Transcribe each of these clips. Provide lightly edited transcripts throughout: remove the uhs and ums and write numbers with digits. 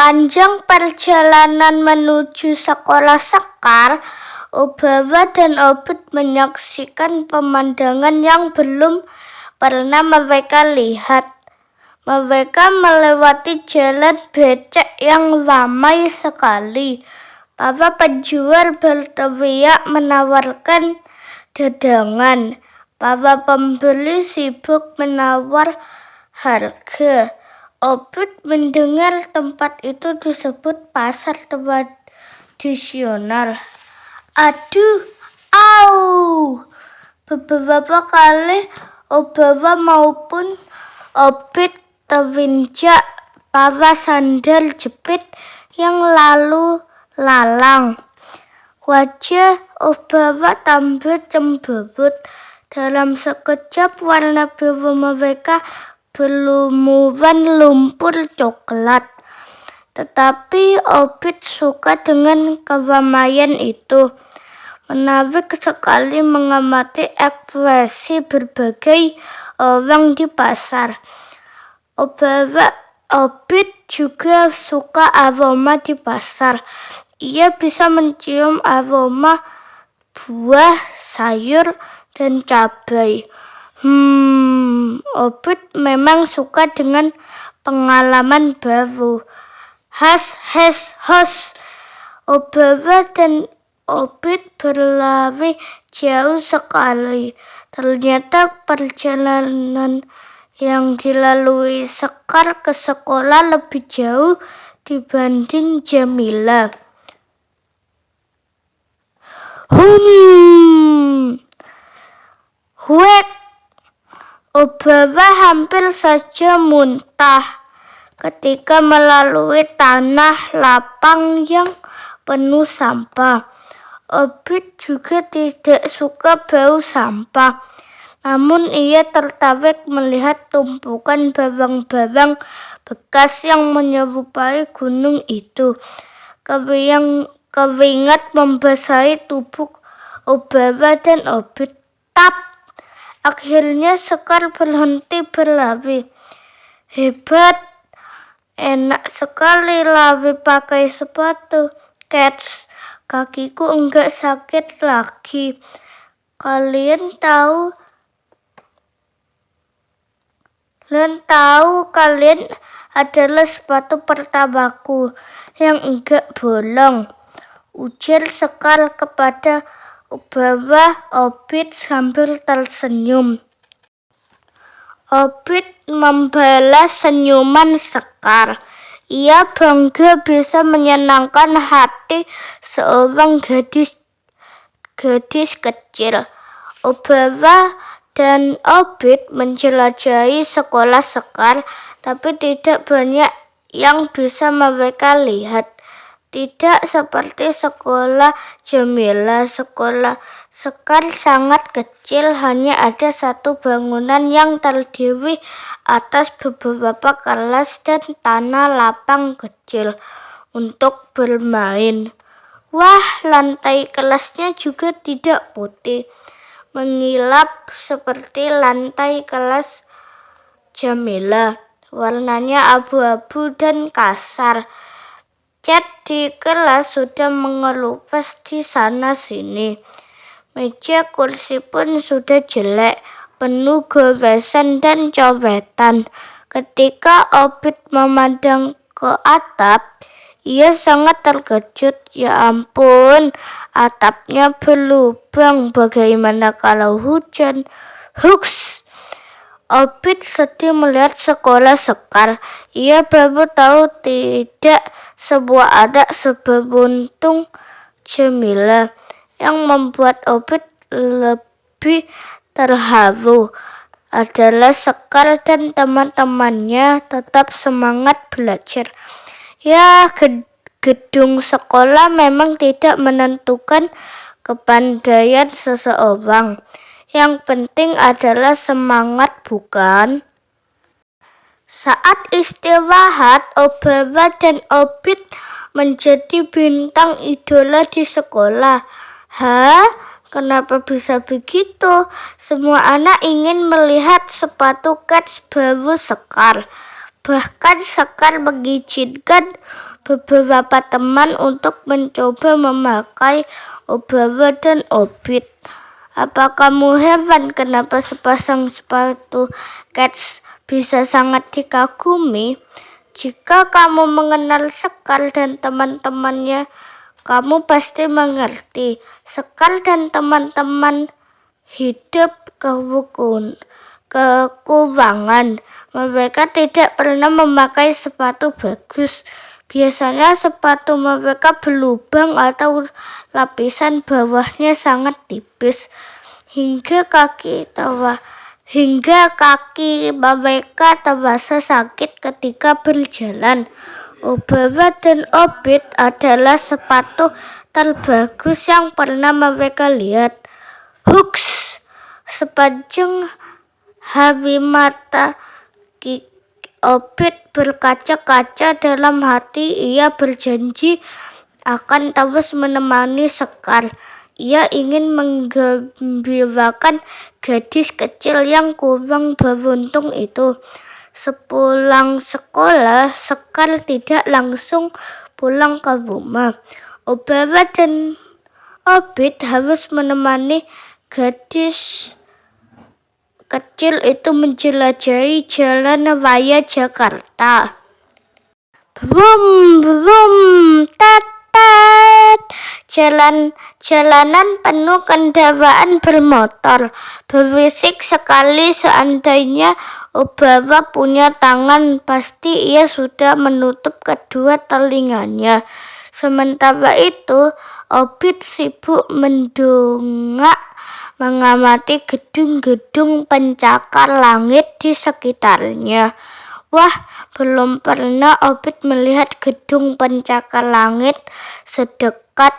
Sepanjang perjalanan menuju sekolah Sekar, Obawa dan Obit menyaksikan pemandangan yang belum pernah mereka lihat. Mereka melewati jalan becek yang ramai sekali. Para penjual berteriak menawarkan dagangan. Para pembeli sibuk menawar harga. Obit mendengar tempat itu disebut pasar tradisional. Aduh, au! Beberapa kali Obawa maupun Obit terinjak para sandal jepit yang lalu lalang. Wajah Obawa tambah cemberut. Dalam sekejap warna biru mereka berlumuran lumpur coklat. Tetapi Obit suka dengan keramaian itu. Menarik sekali mengamati ekspresi berbagai orang di pasar. Obit juga suka aroma di pasar. Ia bisa mencium aroma buah, sayur, dan cabai. Obit memang suka dengan pengalaman baru. Hos. Obawa dan Obit berlari jauh sekali. Ternyata perjalanan yang dilalui Sekar ke sekolah lebih jauh dibanding Jamila. Huek! Obawa hampir saja muntah ketika melalui tanah lapang yang penuh sampah. Obit juga tidak suka bau sampah. Namun ia tertarik melihat tumpukan barang-barang bekas yang menyerupai gunung itu. Keringat membasahi tubuh Obawa dan Obit. Tap! Akhirnya Sekar berhenti berlari. Hebat! Enak sekali lari pakai sepatu. Cats, kakiku enggak sakit lagi. Kalian tahu kalian adalah sepatu pertamaku yang enggak bolong, ujar Sekar kepada Obawa Obit sambil tersenyum. Obit membalas senyuman Sekar. Ia bangga bisa menyenangkan hati seorang gadis kecil. Obawa dan Obit menjelajahi sekolah Sekar, tapi tidak banyak yang bisa mereka lihat. Tidak seperti sekolah Jamila. Sekolah Sekar sangat kecil, hanya ada satu bangunan yang terdiri atas beberapa kelas dan tanah lapang kecil untuk bermain. Wah, lantai kelasnya juga tidak putih, mengilap seperti lantai kelas Jamila. Warnanya abu-abu dan kasar. Cat di kelas sudah mengelupas di sana-sini. Meja kursi pun sudah jelek, penuh goresan dan coretan. Ketika Obit memandang ke atap, ia sangat terkejut. Ya ampun, atapnya berlubang. Bagaimana kalau hujan? Huks! Obit sedih melihat sekolah Sekar. Ia baru tahu tidak semua anak seberuntung Jamila. Yang membuat Obit lebih terharu adalah Sekar dan teman-temannya tetap semangat belajar. Ya, gedung sekolah memang tidak menentukan kepandaian seseorang. Yang penting adalah semangat, bukan? Saat istirahat, Obawa dan Obit menjadi bintang idola di sekolah. Hah? Kenapa bisa begitu? Semua anak ingin melihat sepatu Cats baru Sekar. Bahkan Sekar mengizinkan beberapa teman untuk mencoba memakai Obawa dan Obit. Apa kamu heran kenapa sepasang sepatu Cats bisa sangat dikagumi? Jika kamu mengenal Sekar dan teman-temannya, kamu pasti mengerti. Sekar dan teman-teman hidup kekurangan. Mereka tidak pernah memakai sepatu bagus. Biasanya sepatu mereka berlubang atau lapisan bawahnya sangat tipis hingga kaki mereka terasa sakit ketika berjalan. Obawa dan Obit adalah sepatu terbagus yang pernah mereka lihat. Hooks, sepanjang hari mata Obit berkaca-kaca dalam hati. Ia berjanji akan terus menemani Sekar. Ia ingin menggembirakan gadis kecil yang kurang beruntung itu. Sepulang sekolah, Sekar tidak langsung pulang ke rumah. Obawa dan Obit harus menemani gadis kecil itu menjelajahi jalan raya Jakarta. Brum, brum, tetet. Jalanan penuh kendaraan bermotor. Berisik sekali. Seandainya Obawa punya tangan, pasti ia sudah menutup kedua telinganya. Sementara itu, Obit sibuk mendongak mengamati gedung-gedung pencakar langit di sekitarnya. Wah, belum pernah Obit melihat gedung pencakar langit sedekat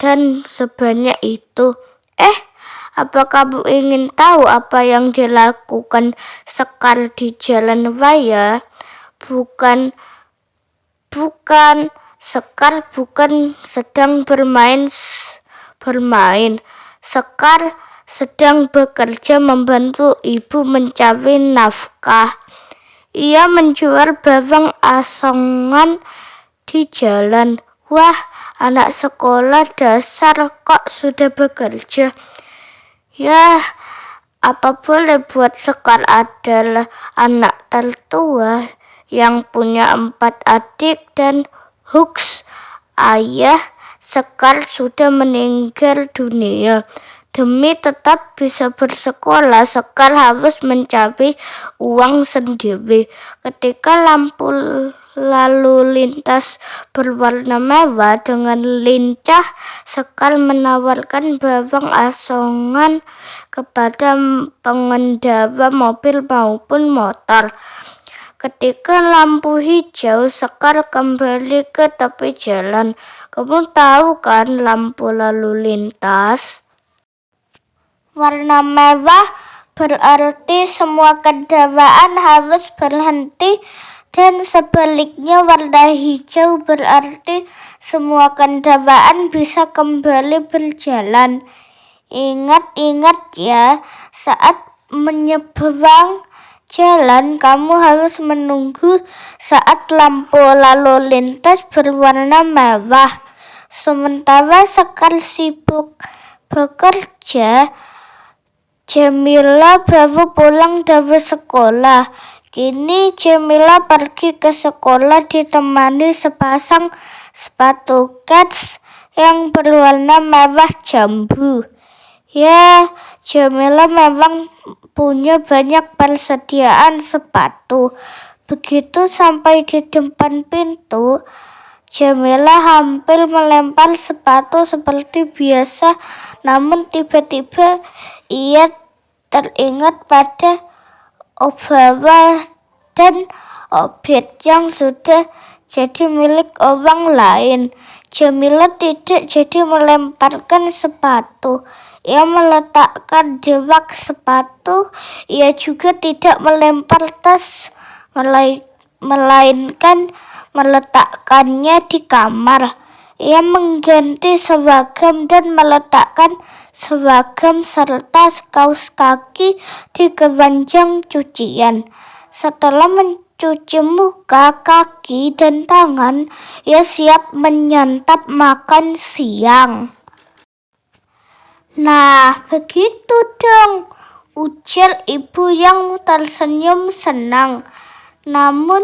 dan sebanyak itu. Apa kamu ingin tahu apa yang dilakukan Sekar di jalan raya? Bukan. Sekar bukan sedang bermain. Sekar sedang bekerja membantu ibu mencari nafkah. Ia menjual barang asongan di jalan. Wah, anak sekolah dasar kok sudah bekerja? Ya, apa boleh buat. Sekar adalah anak tertua yang punya 4 adik dan Hooks, ayah Sekar, sudah meninggal dunia. Demi tetap bisa bersekolah, Sekar harus mencari uang sendiri. Ketika lampu lalu lintas berwarna merah, dengan lincah Sekar menawarkan barang asongan kepada pengendara mobil maupun motor. Ketika lampu hijau, Sekar kembali ke tepi jalan. Kamu tahu kan lampu lalu lintas? Warna merah berarti semua kendaraan harus berhenti, dan sebaliknya warna hijau berarti semua kendaraan bisa kembali berjalan. Ingat ya, saat menyeberang jalan, kamu harus menunggu saat lampu lalu lintas berwarna merah. Sementara Sekar sibuk bekerja, Jamila baru pulang dari sekolah. Kini Jamila pergi ke sekolah ditemani sepasang sepatu Cats yang berwarna merah jambu. Ya, Jamila memang punya banyak persediaan sepatu. Begitu sampai di depan pintu, Jamila hampir melempar sepatu seperti biasa, namun tiba-tiba ia teringat pada Obawa dan Obit yang sudah jadi milik orang lain. Jamila tidak jadi melemparkan sepatu. Ia meletakkan di rak sepatu. Ia juga tidak melempar tas, melainkan meletakkannya di kamar. Ia mengganti seragam dan meletakkan seragam serta kaos kaki di keranjang cucian. Setelah cuci muka, kaki, dan tangan. Ia siap menyantap makan siang. Nah, begitu dong, ujar ibu yang tersenyum senang. Namun,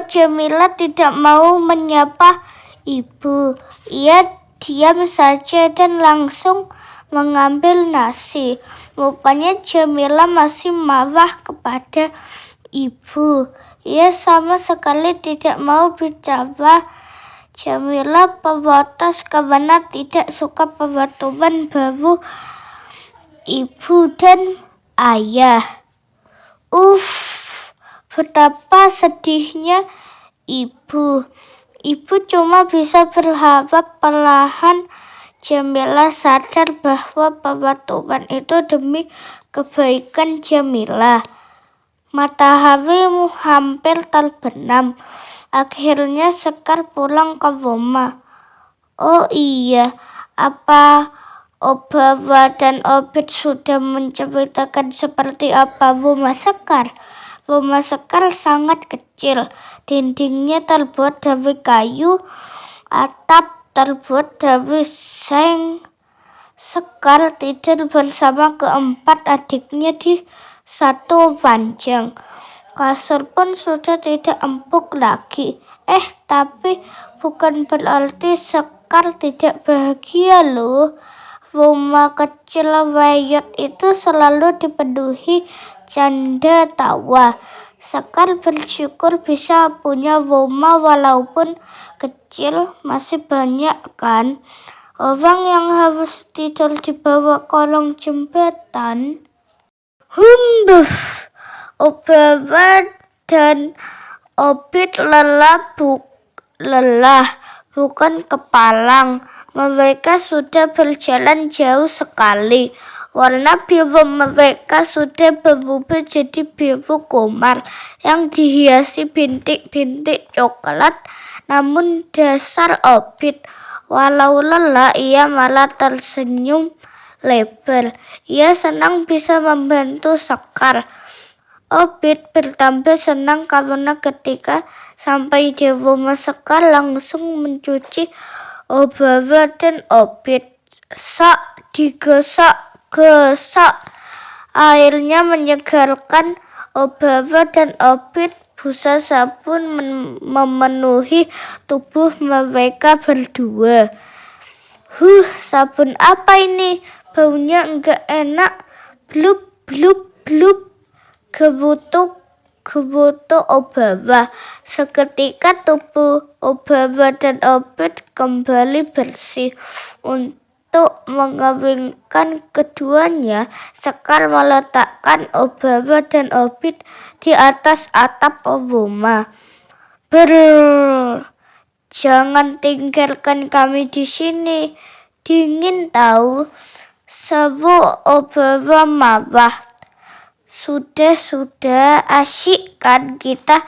Jamila tidak mau menyapa ibu. Ia diam saja dan langsung mengambil nasi. Rupanya Jamila masih marah kepada ibu. Ia sama sekali tidak mau bicara. Jamila protes karena tidak suka peraturan baru ibu dan ayah. Betapa sedihnya ibu. Ibu cuma bisa berharap perlahan Jamila sadar bahwa peraturan itu demi kebaikan Jamila. Matahari hampir terbenam. Akhirnya Sekar pulang ke rumah. Oh iya, apa Obara dan Obit sudah menceritakan seperti apa rumah Sekar? Rumah Sekar sangat kecil. Dindingnya terbuat dari kayu, atap terbuat dari seng. Sekar tidur bersama keempat adiknya di satu ranjang. Kasur pun sudah tidak empuk lagi. Tapi bukan berarti Sekar tidak bahagia loh. Rumah kecil Wayot itu selalu dipenuhi canda tawa. Sekar bersyukur bisa punya rumah walaupun kecil. Masih banyak kan orang yang harus tidur di bawah kolong jembatan. Obara dan Obit lelah bukan kepalang. Mereka sudah berjalan jauh sekali. Warna biru mereka sudah berubah jadi biru komar yang dihiasi bintik-bintik coklat. Namun dasar Obit, walau lelah, ia malah tersenyum lebar. Ia senang bisa membantu Sekar. Obit bertambah senang karena ketika sampai di rumah Sekar langsung mencuci Obara dan Obit. Digosok-gosok. Airnya menyegarkan Obara dan Obit. Busa sabun memenuhi tubuh mereka berdua. Sabun apa ini? Baunya enggak enak. Blup, blup, blup. Gerutu Obara. Seketika tubuh Obara dan Obit kembali bersih. Untuk mengeringkan keduanya, Sekar meletakkan Obara dan Obit di atas atap rumah. Jangan tinggalkan kami di sini. Dingin tahu, seru Obara marah. Sudah, asyik kan kita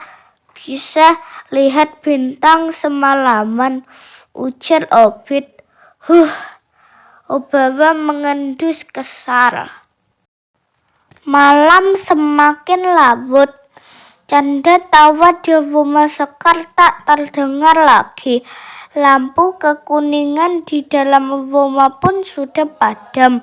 bisa lihat bintang semalaman, ujar Obit. Obara mengendus kesal. Malam semakin larut. Canda tawa di rumah Sekar tak terdengar lagi. Lampu kekuningan di dalam rumah pun sudah padam.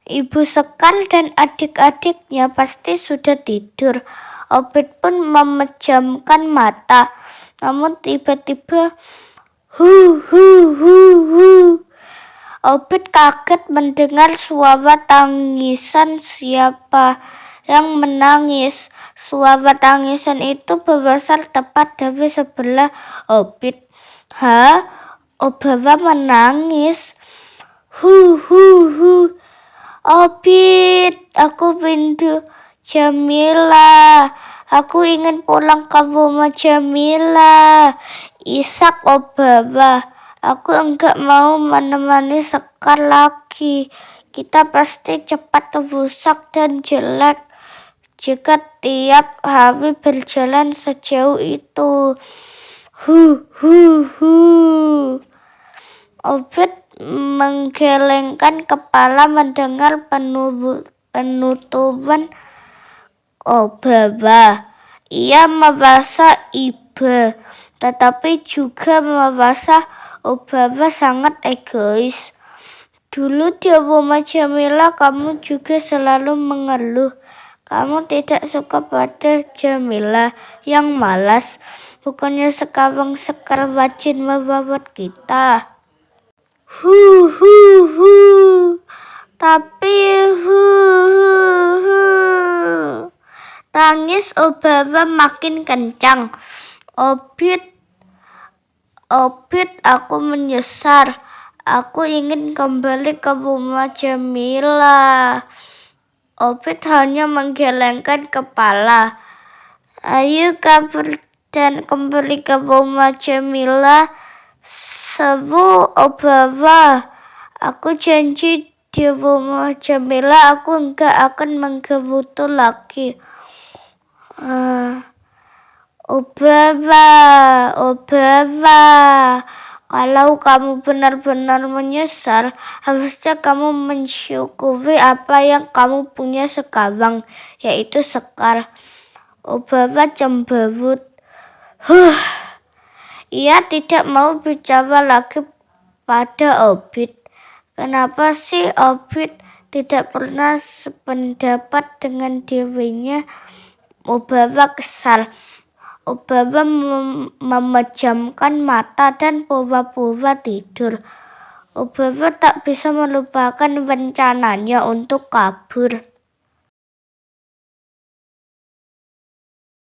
Ibu Sekar dan adik-adiknya pasti sudah tidur. Obit pun memejamkan mata. Namun tiba-tiba, Obit kaget mendengar suara tangisan siapa yang menangis. Suara tangisan itu berasal tepat dari sebelah Obit. Obara menangis. Obit, aku rindu Jamila. Aku ingin pulang ke rumah Jamila. Isak Obara. Aku enggak mau menemani Sekar lagi. Kita pasti cepat rusak dan jelek jika tiap hari berjalan sejauh itu. Obit menggelengkan kepala mendengar penuturan Obara. Ia merasa iba, tetapi juga merasa Obaba sangat egois. Dulu di rumah Jamila kamu juga selalu mengeluh. Kamu tidak suka pada Jamila yang malas. Bukannya sekarang Sekar rajin merawat kita. Hu hu hu. Tapi hu hu hu. Tangis Obaba makin kencang. Obit, aku menyesal. Aku ingin kembali ke rumah Jamila. Obit hanya menggelengkan kepala. Ayo kabur dan kembali ke rumah Jamila, seru Obaba. Aku janji di rumah Jamila aku enggak akan menggerutu lagi. Obaba, kalau kamu benar-benar menyesal, harusnya kamu mensyukuri apa yang kamu punya sekarang, yaitu Sekar. Obaba cemberut. Ia tidak mau bicara lagi pada Obit. Kenapa sih Obit tidak pernah sependapat dengan dirinya? Obaba kesal. Obaba memejamkan mata dan pura-pura tidur. Obaba tak bisa melupakan rencananya untuk kabur.